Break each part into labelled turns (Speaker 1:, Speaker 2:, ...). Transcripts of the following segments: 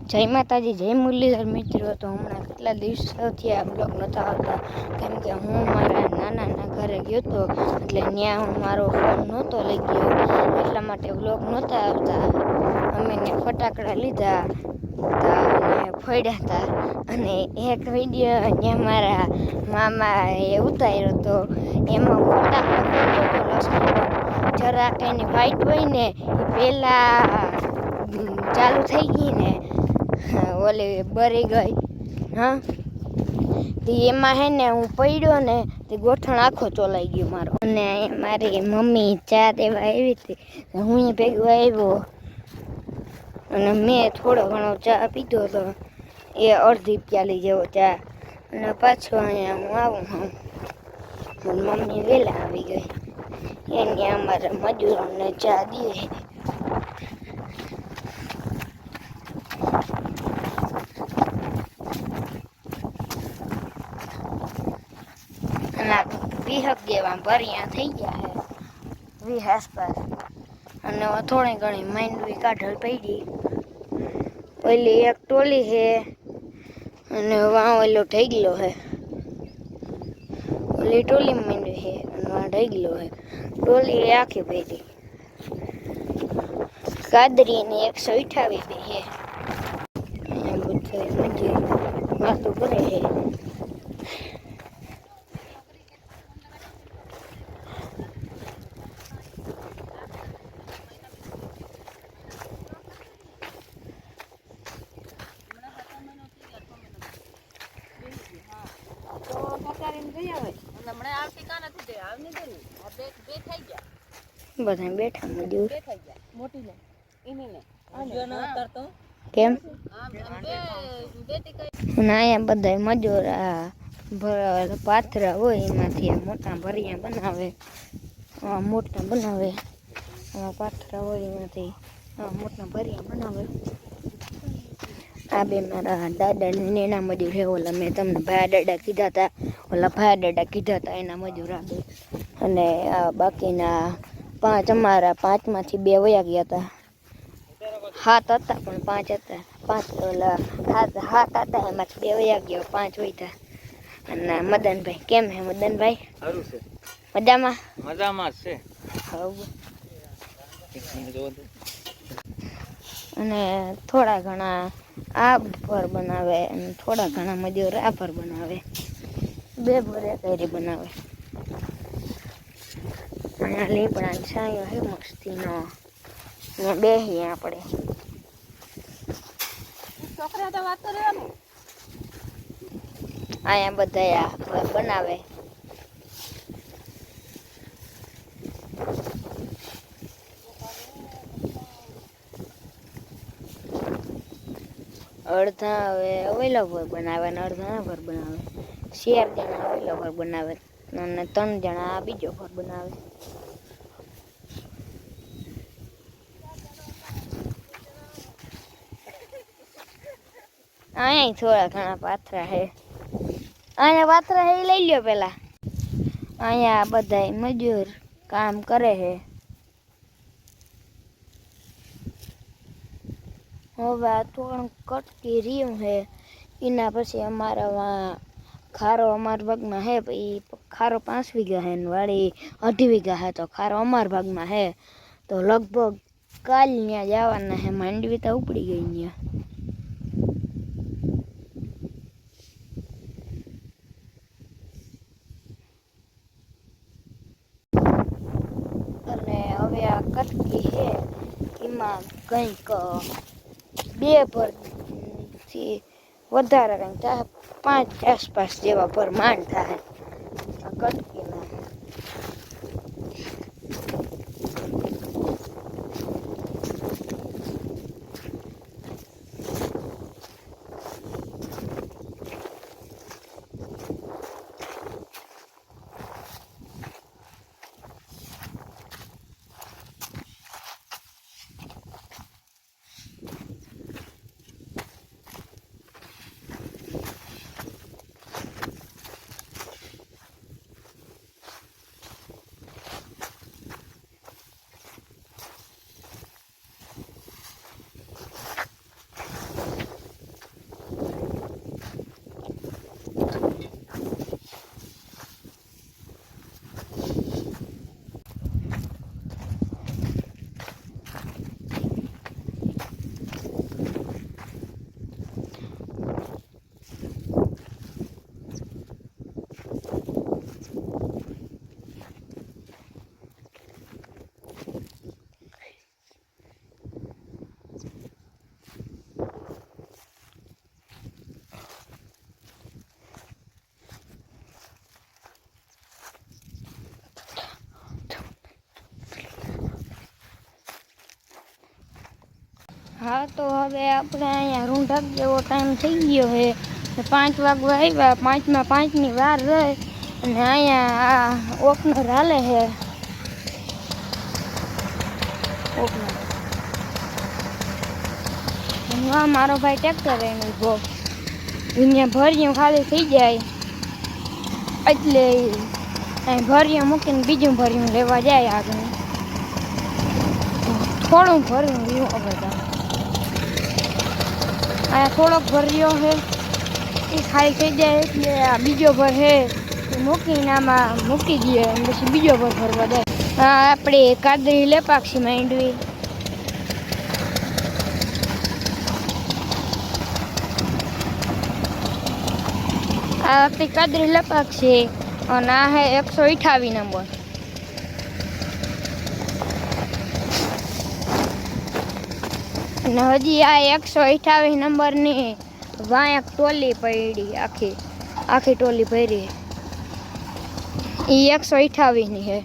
Speaker 1: જય માતાજી, જય મુરલીધર મિત્રો। તો હમણાં કેટલા દિવસોથી આ બ્લોગ નહોતા આવતા, કેમ કે હું મારા નાનાના ઘરે ગયો હતો, એટલે ત્યાં હું મારો ફોન નહોતો લઈ ગયો, એટલા માટે બ્લોગ નહોતા આવતા। અમે ને ફટાકડા લીધા અને ફોડ્યા હતા, અને એક વિડીયો ત્યાં મારા મામાએ ઉતાર્યો હતો, એમાં ફટાકડા ફોડતો હતો। જરાક એની વાઈટ હોય ને પહેલાં ચાલુ થઈ ગઈ ને ઓલી બરી ગઈ, હા એમાં હે ને હું પડ્યો ને તે ગોઠણ આખો ચોલાઈ ગયો મારો। અને મારી મમ્મી ચા દેવા આવી હતી, હું ભેગો આવ્યો અને મેં થોડો ઘણો ચા પીધો હતો, એ અડધી પ્યાલી જેવો ચા। અને પાછો અહીંયા હું આવું હું મમ્મી વહેલા આવી ગઈ, એને અમારા મજૂરોને ચા દે। વીહક જેવા ભર્યા થઈ ગયા હે, 20 આસપાસ। અને થોડી ઘણી માંડવી કાઢલ પડી, ઓલી એક ટોલી હે અને વાં ઓલો ઢગલો હે, ઓલી ટોલી માંડવી હે અને વાં ઢગલો હે। ટોલી આખી પડી, કાદરી ને 128 હે। અહીંયા બધા વાતો કરે હે। બધા બેઠા મજૂર, કેમ અહીંયા બધા મજૂર પાથરા હોય એમાંથી મોટા ભરિયા બનાવે, મોટા બનાવે, પાથરા હોય એમાંથી મોટા ભરિયા બનાવે। આ બે મારા દાદા ને એના મજૂર છે, ઓલા મેં તમને ભાઈ દાદા કીધા હતા, ઓલા ભાઈ દાદા કીધા હતા એના મજૂર આ બે। અને આ બાકીના 5 અમારા 5માંથી 2 વયા ગયા હતા, 7 હતા પણ 5 હતા, 5 ઓલા 7 હતા એમાંથી 2 વયા ગયા, 5 વયા। અને મદનભાઈ કેમ હે મદનભાઈ? સારું છે, મજામાં? મજામાં છે। અને થોડા ઘણા આ ભર બનાવે અને થોડા ઘણા મજૂર આ ભર બનાવે, 2 ભરે કરી બનાવે। અહીંયા લીમડા છાંયો હે મસ્તીનો, ને બેહીએ આપણે। છોકરા તો વાત કરે ને, અહીંયા બધા બનાવે। અડધા હવે ઓઈલા ભર બનાવે ને અડધા આ ભર બનાવે, 4 જણા ઓઈલા ભર બનાવે અને 3 જણા આ બીજો ભર બનાવે। અહીંયા થોડા ઘણા પાથરા હે, અહીંયા પાથરા હે લઈ લ્યો પેલા। અહીંયા બધા મજૂર કામ કરે હે। હવે આ થોડું કટકી રહ્યું હે, એના પછી અમારા ખારો અમારા ભાગમાં હે, પછી ખારો 5 વીઘા હે ને વાડી 2.5 વીઘા હે, તો ખારો અમારા ભાગમાં હે, તો લગભગ કાલ ત્યાં જવાના હે। માંડવી તો ઉપડી ગઈ ત્યાં। અને હવે આ કટકી હે એમાં કંઈક 2 ભરથી વધારે કંઈક 5 આસપાસ જેવા ભર માંડ થાય આ કટકીના। હા તો હવે આપણે અહીંયા રૂંઢક જેવો ટાઈમ થઈ ગયો છે. 5 વાગવા આવ્યા, 5માં 5ની વાર રહે અને અહીંયા આ ઓપનર હાલે છે. ઓપનર હા મારો ભાઈ ટ્રેક્ટર એને ઉભો અહીંયા ભર્યું ખાલી થઈ જાય એટલે અહીં ભર્યું મૂકીને બીજું ભર્યું લેવા જાય આગળ. થોડું ભર્યું રહ્યું બધા અહીંયા થોડોક ભર્યો છે એ ખાલી થઈ જાય એટલે આ બીજો ભર છે એ મૂકીને આમાં મૂકી દઈએ પછી બીજો ભર ભરવા જાય. હા આપણે કાદરી લેપાક્ષી માંડવી આ આપણી કાદરી લેપાક્ષી અને આ છે 128 નંબર. અને હજી આ 128 નંબરની વાંક ટોલી પડી આખી ટોલી ભરી એ 128ની છે.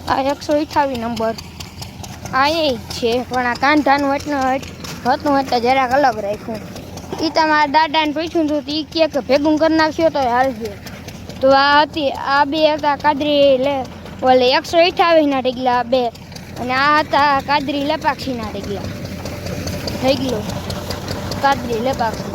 Speaker 1: આ 128 નંબર આ એ છે પણ આ કાંધાનું હતું એટલે જરાક અલગ રાખ્યું. એ તમારા દાદાને પૂછ્યું હતું તો એ કે ભેગું કરી નાખ્યો તો હાલશે. તો આ હતી આ બે હતા કાદરી ઓલે 128ના ઢગલા બે અને આ હતા કાદરી લેપાક્ષીના ઢગલા થઈ ગયો કાદરી લેપાક્ષી.